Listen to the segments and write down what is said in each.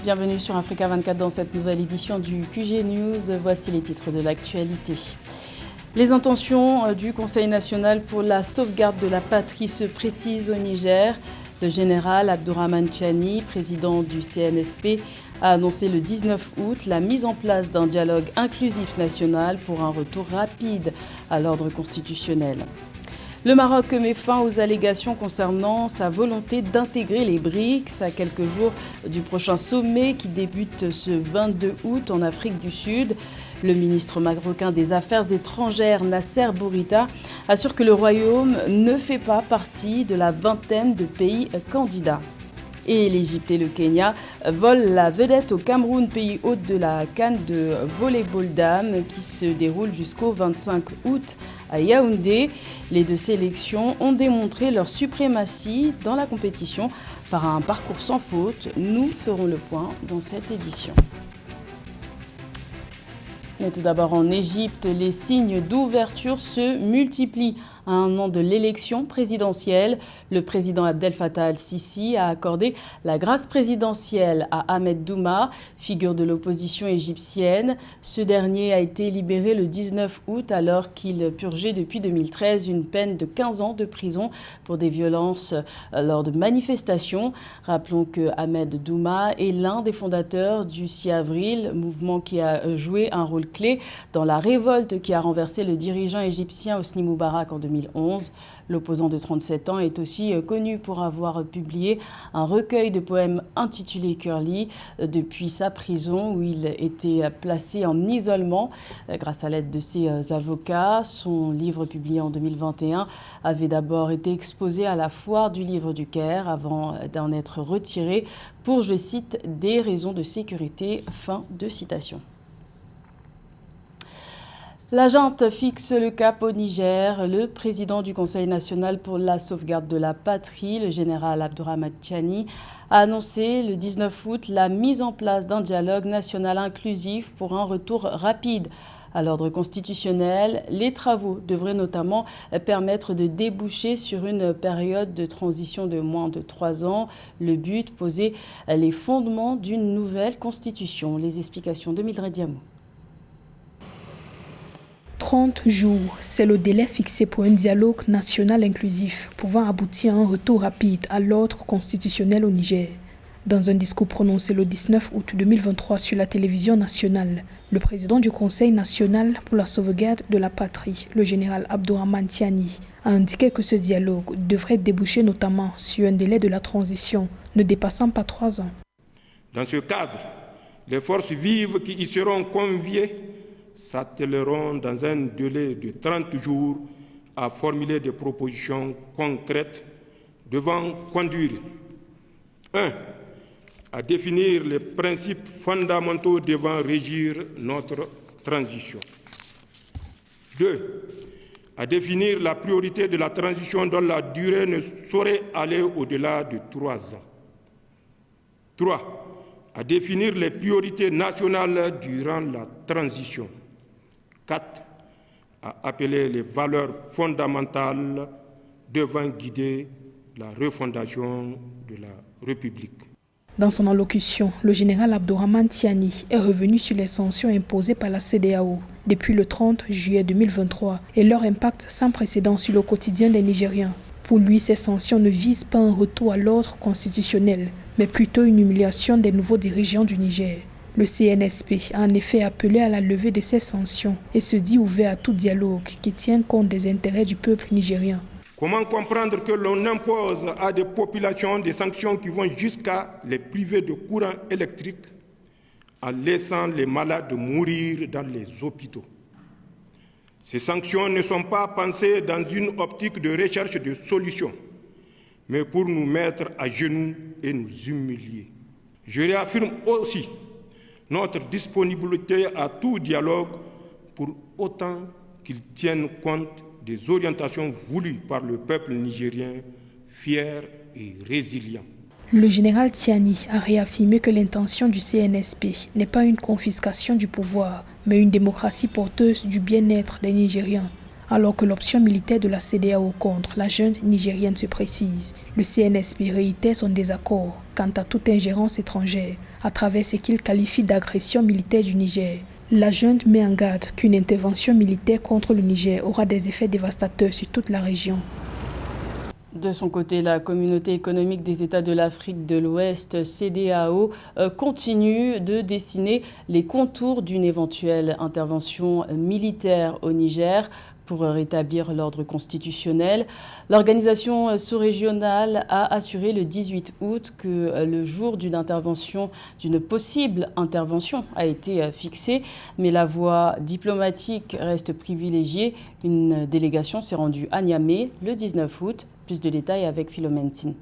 Bienvenue sur Africa 24 dans cette nouvelle édition du QG News. Voici les titres de l'actualité. Les intentions du Conseil national pour la sauvegarde de la patrie se précisent au Niger. Le général Abdourahmane Tiani, président du CNSP, a annoncé le 19 août la mise en place d'un dialogue inclusif national pour un retour rapide à l'ordre constitutionnel. Le Maroc met fin aux allégations concernant sa volonté d'intégrer les BRICS à quelques jours du prochain sommet qui débute ce 22 août en Afrique du Sud. Le ministre marocain des Affaires étrangères, Nasser Bourita, assure que le Royaume ne fait pas partie de la vingtaine de pays candidats. Et l'Égypte et le Kenya volent la vedette au Cameroun, pays hôte de la CAN de volleyball dames qui se déroule jusqu'au 25 août à Yaoundé. Les deux sélections ont démontré leur suprématie dans la compétition par un parcours sans faute. Nous ferons le point dans cette édition. Mais tout d'abord en Égypte, les signes d'ouverture se multiplient. À un an de l'élection présidentielle, le président Abdel Fattah al-Sisi a accordé la grâce présidentielle à Ahmed Douma, figure de l'opposition égyptienne. Ce dernier a été libéré le 19 août alors qu'il purgeait depuis 2013 une peine de 15 ans de prison pour des violences lors de manifestations. Rappelons que Ahmed Douma est l'un des fondateurs du 6 avril, mouvement qui a joué un rôle clé dans la révolte qui a renversé le dirigeant égyptien Hosni Moubarak en 2011. L'opposant de 37 ans est aussi connu pour avoir publié un recueil de poèmes intitulé Curly depuis sa prison où il était placé en isolement grâce à l'aide de ses avocats. Son livre publié en 2021 avait d'abord été exposé à la foire du livre du Caire avant d'en être retiré pour, je cite, des raisons de sécurité. Fin de citation. La junte fixe le cap au Niger. Le président du Conseil national pour la sauvegarde de la patrie, le général Abdourahmane Tiani, a annoncé le 19 août la mise en place d'un dialogue national inclusif pour un retour rapide à l'ordre constitutionnel. Les travaux devraient notamment permettre de déboucher sur une période de transition de moins de 3 ans. Le but, poser les fondements d'une nouvelle constitution. Les explications de Mildred Diamou. 30 jours, c'est le délai fixé pour un dialogue national inclusif pouvant aboutir à un retour rapide à l'ordre constitutionnel au Niger. Dans un discours prononcé le 19 août 2023 sur la télévision nationale, le président du Conseil national pour la sauvegarde de la patrie, le général Abdourahmane Tiani, a indiqué que ce dialogue devrait déboucher notamment sur un délai de la transition ne dépassant pas 3 ans. Dans ce cadre, les forces vives qui y seront conviées s'attelleront dans un délai de 30 jours à formuler des propositions concrètes devant conduire 1. À définir les principes fondamentaux devant régir notre transition. 2. À définir la priorité de la transition dont la durée ne saurait aller au-delà de 3 ans. 3. À définir les priorités nationales durant la transition. 4. À appeler les valeurs fondamentales devant guider la refondation de la République. Dans son allocution, le général Abdourahmane Tiani est revenu sur les sanctions imposées par la CEDEAO depuis le 30 juillet 2023 et leur impact sans précédent sur le quotidien des Nigériens. Pour lui, ces sanctions ne visent pas un retour à l'ordre constitutionnel, mais plutôt une humiliation des nouveaux dirigeants du Niger. Le CNSP a en effet appelé à la levée de ces sanctions et se dit ouvert à tout dialogue qui tient compte des intérêts du peuple nigérien. Comment comprendre que l'on impose à des populations des sanctions qui vont jusqu'à les priver de courant électrique en laissant les malades mourir dans les hôpitaux? Ces sanctions ne sont pas pensées dans une optique de recherche de solutions, mais pour nous mettre à genoux et nous humilier. Je réaffirme aussi notre disponibilité à tout dialogue pour autant qu'il tienne compte des orientations voulues par le peuple nigérien, fier et résilient. Le général Tiani a réaffirmé que l'intention du CNSP n'est pas une confiscation du pouvoir, mais une démocratie porteuse du bien-être des Nigériens. Alors que l'option militaire de la CEDEAO contre la junte nigérienne se précise, le CNSP réitère son désaccord, quant à toute ingérence étrangère, à travers ce qu'il qualifie d'agression militaire du Niger. La junte met en garde qu'une intervention militaire contre le Niger aura des effets dévastateurs sur toute la région. De son côté, la communauté économique des États de l'Afrique de l'Ouest, CEDEAO, continue de dessiner les contours d'une éventuelle intervention militaire au Niger pour rétablir l'ordre constitutionnel. L'organisation sous-régionale a assuré le 18 août que le jour d'une possible intervention a été fixé, mais la voie diplomatique reste privilégiée. Une délégation s'est rendue à Niamey le 19 août. Plus de détails avec Philomène Tin.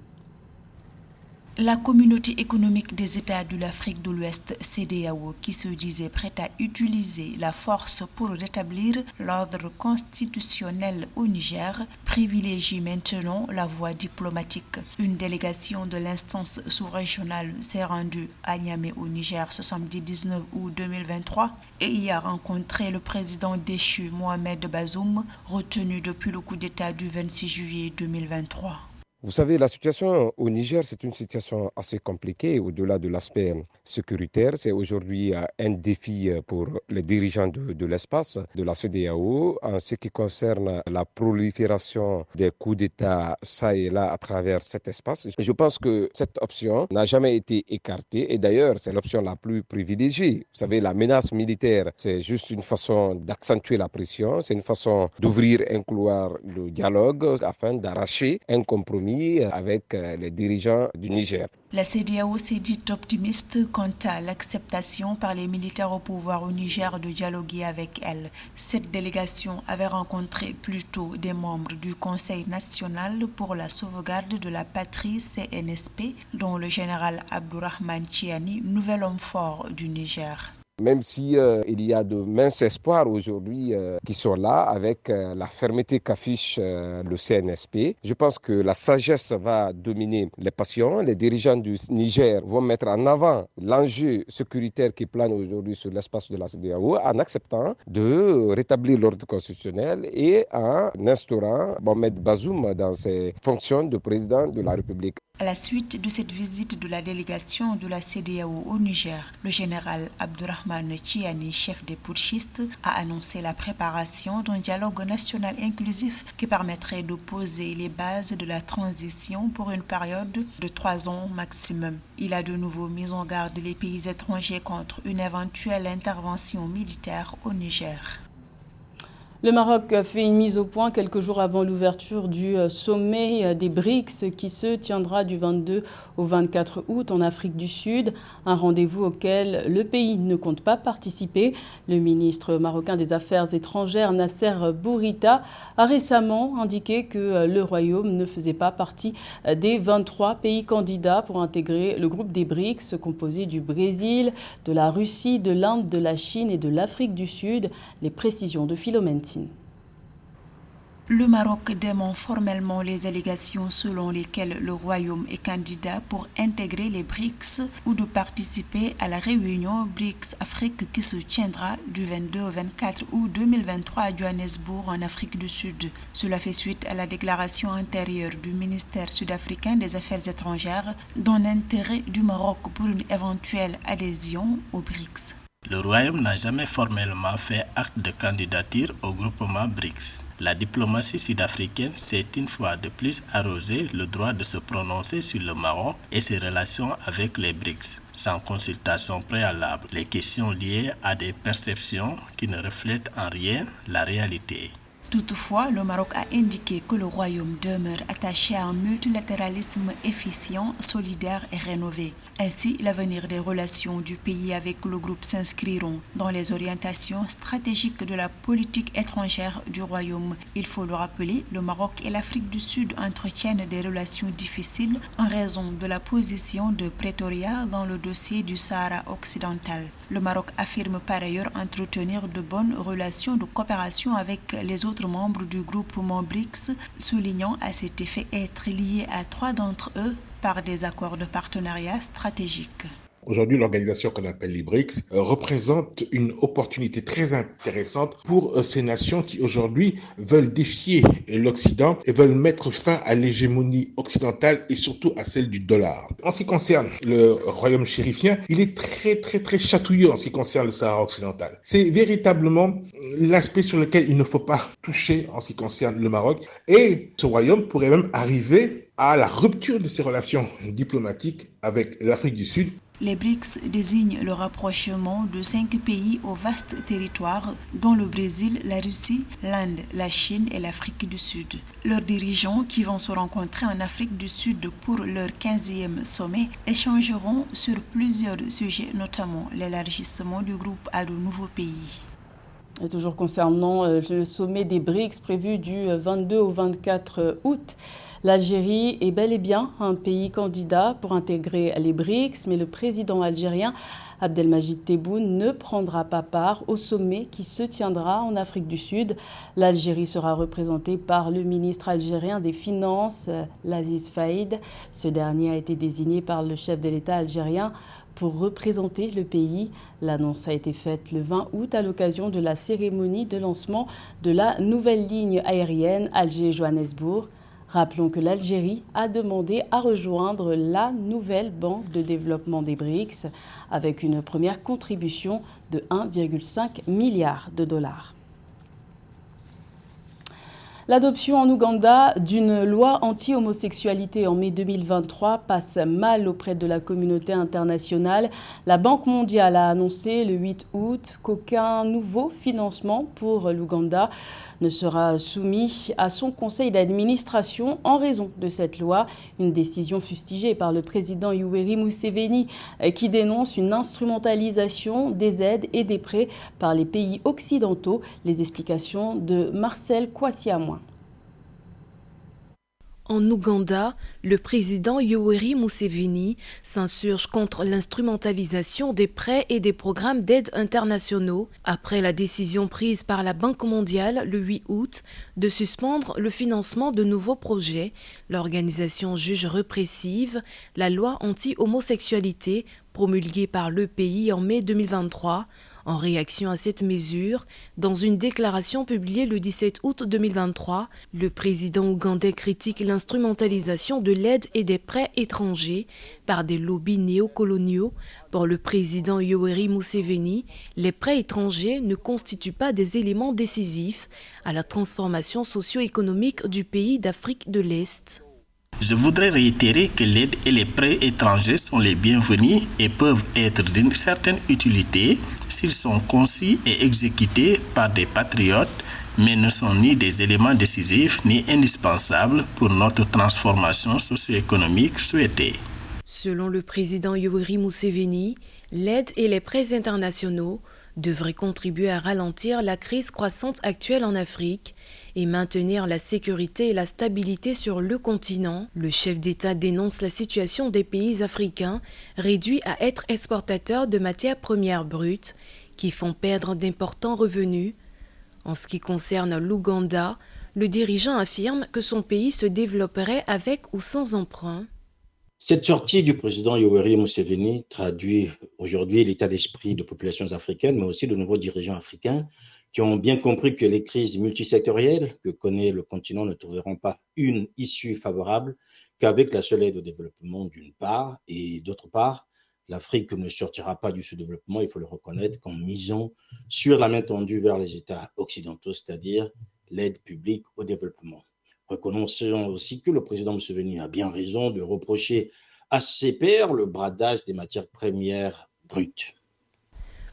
La communauté économique des États de l'Afrique de l'Ouest, CEDEAO, qui se disait prête à utiliser la force pour rétablir l'ordre constitutionnel au Niger, privilégie maintenant la voie diplomatique. Une délégation de l'instance sous-régionale s'est rendue à Niamey au Niger ce samedi 19 août 2023 et y a rencontré le président déchu Mohamed Bazoum, retenu depuis le coup d'État du 26 juillet 2023. Vous savez, la situation au Niger, c'est une situation assez compliquée au-delà de l'aspect sécuritaire. C'est aujourd'hui un défi pour les dirigeants de l'espace, de la CEDEAO, en ce qui concerne la prolifération des coups d'État ça et là à travers cet espace. Je pense que cette option n'a jamais été écartée et d'ailleurs, c'est l'option la plus privilégiée. Vous savez, la menace militaire, c'est juste une façon d'accentuer la pression, c'est une façon d'ouvrir un couloir de dialogue afin d'arracher un compromis avec les dirigeants du Niger. La CEDEAO s'est dite optimiste quant à l'acceptation par les militaires au pouvoir au Niger de dialoguer avec elle. Cette délégation avait rencontré plutôt des membres du Conseil national pour la sauvegarde de la patrie CNSP, dont le général Abdourahmane Tiani, nouvel homme fort du Niger. Même si il y a de minces espoirs aujourd'hui qui sont là avec la fermeté qu'affiche le CNSP, je pense que la sagesse va dominer les passions. Les dirigeants du Niger vont mettre en avant l'enjeu sécuritaire qui plane aujourd'hui sur l'espace de la CEDEAO en acceptant de rétablir l'ordre constitutionnel et en instaurant Mohamed Bazoum dans ses fonctions de président de la République. À la suite de cette visite de la délégation de la CEDEAO au Niger, le général Abdourahmane Tiani, chef des putschistes, a annoncé la préparation d'un dialogue national inclusif qui permettrait de poser les bases de la transition pour une période de 3 ans maximum. Il a de nouveau mis en garde les pays étrangers contre une éventuelle intervention militaire au Niger. Le Maroc fait une mise au point quelques jours avant l'ouverture du sommet des BRICS qui se tiendra du 22 au 24 août en Afrique du Sud, un rendez-vous auquel le pays ne compte pas participer. Le ministre marocain des Affaires étrangères Nasser Bourita a récemment indiqué que le Royaume ne faisait pas partie des 23 pays candidats pour intégrer le groupe des BRICS composé du Brésil, de la Russie, de l'Inde, de la Chine et de l'Afrique du Sud. Les précisions de Philomène Tin. Le Maroc dément formellement les allégations selon lesquelles le Royaume est candidat pour intégrer les BRICS ou de participer à la réunion BRICS Afrique qui se tiendra du 22 au 24 août 2023 à Johannesburg en Afrique du Sud. Cela fait suite à la déclaration antérieure du ministère sud-africain des Affaires étrangères d'un intérêt du Maroc pour une éventuelle adhésion aux BRICS. Le Royaume n'a jamais formellement fait acte de candidature au groupement BRICS. La diplomatie sud-africaine s'est une fois de plus arrosé le droit de se prononcer sur le Maroc et ses relations avec les BRICS, sans consultation préalable. Les questions liées à des perceptions qui ne reflètent en rien la réalité. Toutefois, le Maroc a indiqué que le Royaume demeure attaché à un multilatéralisme efficient, solidaire et rénové. Ainsi, l'avenir des relations du pays avec le groupe s'inscriront dans les orientations stratégiques de la politique étrangère du Royaume. Il faut le rappeler, le Maroc et l'Afrique du Sud entretiennent des relations difficiles en raison de la position de Pretoria dans le dossier du Sahara occidental. Le Maroc affirme par ailleurs entretenir de bonnes relations de coopération avec les autres membres du groupement BRICS, soulignant à cet effet être lié à 3 d'entre eux par des accords de partenariat stratégique. Aujourd'hui, l'organisation qu'on appelle les BRICS représente une opportunité très intéressante pour ces nations qui aujourd'hui veulent défier l'Occident et veulent mettre fin à l'hégémonie occidentale et surtout à celle du dollar. En ce qui concerne le royaume chérifien, il est très chatouilleux en ce qui concerne le Sahara occidental. C'est véritablement l'aspect sur lequel il ne faut pas toucher en ce qui concerne le Maroc. Et ce royaume pourrait même arriver à la rupture de ses relations diplomatiques avec l'Afrique du Sud. Les BRICS désignent le rapprochement de 5 pays au vaste territoire, dont le Brésil, la Russie, l'Inde, la Chine et l'Afrique du Sud. Leurs dirigeants, qui vont se rencontrer en Afrique du Sud pour leur 15e sommet, échangeront sur plusieurs sujets, notamment l'élargissement du groupe à de nouveaux pays. Et toujours concernant le sommet des BRICS prévu du 22 au 24 août, l'Algérie est bel et bien un pays candidat pour intégrer les BRICS, mais le président algérien Abdelmadjid Tebboune ne prendra pas part au sommet qui se tiendra en Afrique du Sud. L'Algérie sera représentée par le ministre algérien des Finances, Laziz Faïd. Ce dernier a été désigné par le chef de l'État algérien pour représenter le pays. L'annonce a été faite le 20 août à l'occasion de la cérémonie de lancement de la nouvelle ligne aérienne Alger-Johannesburg. Rappelons que l'Algérie a demandé à rejoindre la nouvelle banque de développement des BRICS avec une première contribution de 1,5 milliard de dollars. L'adoption en Ouganda d'une loi anti-homosexualité en mai 2023 passe mal auprès de la communauté internationale. La Banque mondiale a annoncé le 8 août qu'aucun nouveau financement pour l'Ouganda ne sera soumis à son conseil d'administration en raison de cette loi. Une décision fustigée par le président Yoweri Museveni qui dénonce une instrumentalisation des aides et des prêts par les pays occidentaux. Les explications de Marcel Kwasiamouin. En Ouganda, le président Yoweri Museveni s'insurge contre l'instrumentalisation des prêts et des programmes d'aide internationaux après la décision prise par la Banque mondiale le 8 août de suspendre le financement de nouveaux projets. L'organisation juge répressive la loi anti-homosexualité promulguée par le pays en mai 2023. En réaction à cette mesure, dans une déclaration publiée le 17 août 2023, le président ougandais critique l'instrumentalisation de l'aide et des prêts étrangers par des lobbies néocoloniaux. Pour le président Yoweri Museveni, les prêts étrangers ne constituent pas des éléments décisifs à la transformation socio-économique du pays d'Afrique de l'Est. Je voudrais réitérer que l'aide et les prêts étrangers sont les bienvenus et peuvent être d'une certaine utilité s'ils sont conçus et exécutés par des patriotes, mais ne sont ni des éléments décisifs ni indispensables pour notre transformation socio-économique souhaitée. Selon le président Yoweri Museveni, l'aide et les prêts internationaux devraient contribuer à ralentir la crise croissante actuelle en Afrique et maintenir la sécurité et la stabilité sur le continent. Le chef d'État dénonce la situation des pays africains réduits à être exportateurs de matières premières brutes qui font perdre d'importants revenus. En ce qui concerne l'Ouganda, le dirigeant affirme que son pays se développerait avec ou sans emprunt. Cette sortie du président Yoweri Museveni traduit aujourd'hui l'état d'esprit de populations africaines, mais aussi de nombreux dirigeants africains qui ont bien compris que les crises multisectorielles que connaît le continent ne trouveront pas une issue favorable qu'avec la seule aide au développement d'une part, et d'autre part, l'Afrique ne sortira pas du sous-développement, il faut le reconnaître, qu'en misant sur la main tendue vers les États occidentaux, c'est-à-dire l'aide publique au développement. Reconnaissons aussi que le président Museveni a bien raison de reprocher à ses pairs le bradage des matières premières brutes.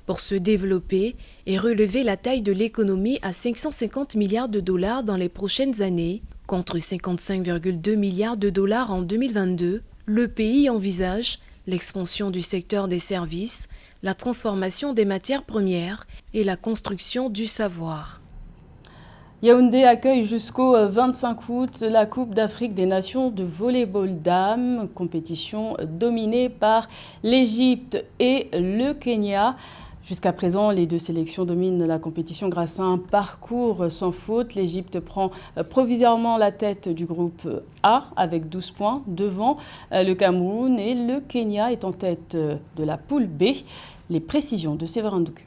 Pour se développer et relever la taille de l'économie à 550 milliards de dollars dans les prochaines années, contre 55,2 milliards de dollars en 2022, le pays envisage l'expansion du secteur des services, la transformation des matières premières et la construction du savoir. Yaoundé accueille jusqu'au 25 août la Coupe d'Afrique des Nations de volleyball dames, compétition dominée par l'Égypte et le Kenya. Jusqu'à présent, les deux sélections dominent la compétition grâce à un parcours sans faute. L'Égypte prend provisoirement la tête du groupe A avec 12 points, devant le Cameroun, et le Kenya est en tête de la poule B. Les précisions de Séverin Douque.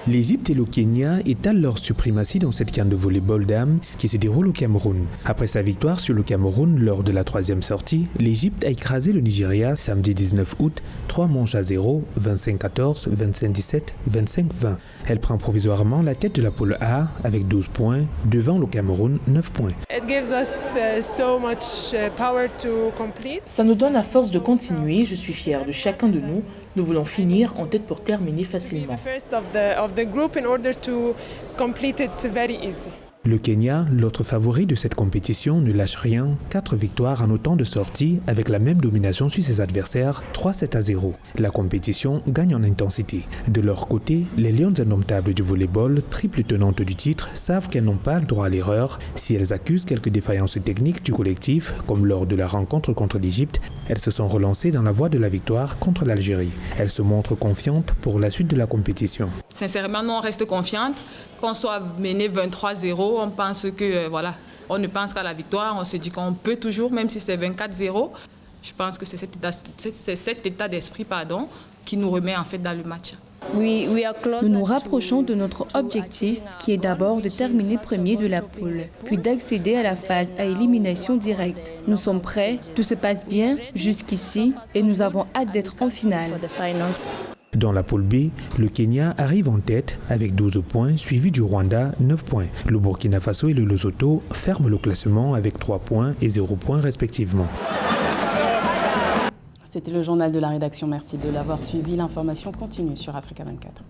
L'Égypte et le Kenya étalent leur suprématie dans cette CAN de volleyball dames qui se déroule au Cameroun. Après sa victoire sur le Cameroun lors de la troisième sortie, l'Égypte a écrasé le Nigeria samedi 19 août, 3 manches à 0, 25-14, 25-17, 25-20. Elle prend provisoirement la tête de la poule A avec 12 points, devant le Cameroun 9 points. Ça nous donne la force de continuer, je suis fière de chacun de nous. Nous voulons finir en tête pour terminer facilement. Le Kenya, l'autre favori de cette compétition, ne lâche rien. 4 victoires en autant de sorties avec la même domination sur ses adversaires, 3-7-0. La compétition gagne en intensité. De leur côté, les Lions indomptables du volleyball, triple tenantes du titre, savent qu'elles n'ont pas le droit à l'erreur. Si elles accusent quelques défaillances techniques du collectif, comme lors de la rencontre contre l'Égypte, elles se sont relancées dans la voie de la victoire contre l'Algérie. Elles se montrent confiantes pour la suite de la compétition. Sincèrement, nous, on reste confiantes. Qu'on soit mené 23-0, on pense que, on ne pense qu'à la victoire. On se dit qu'on peut toujours, même si c'est 24-0. Je pense que c'est cet état d'esprit qui nous remet en fait dans le match. Nous nous rapprochons de notre objectif qui est d'abord de terminer premier de la poule, puis d'accéder à la phase à élimination directe. Nous sommes prêts, tout se passe bien jusqu'ici et nous avons hâte d'être en finale. Dans la poule B, le Kenya arrive en tête avec 12 points, suivi du Rwanda, 9 points. Le Burkina Faso et le Lesotho ferment le classement avec 3 points et 0 points respectivement. C'était le journal de la rédaction. Merci de l'avoir suivi. L'information continue sur Africa 24.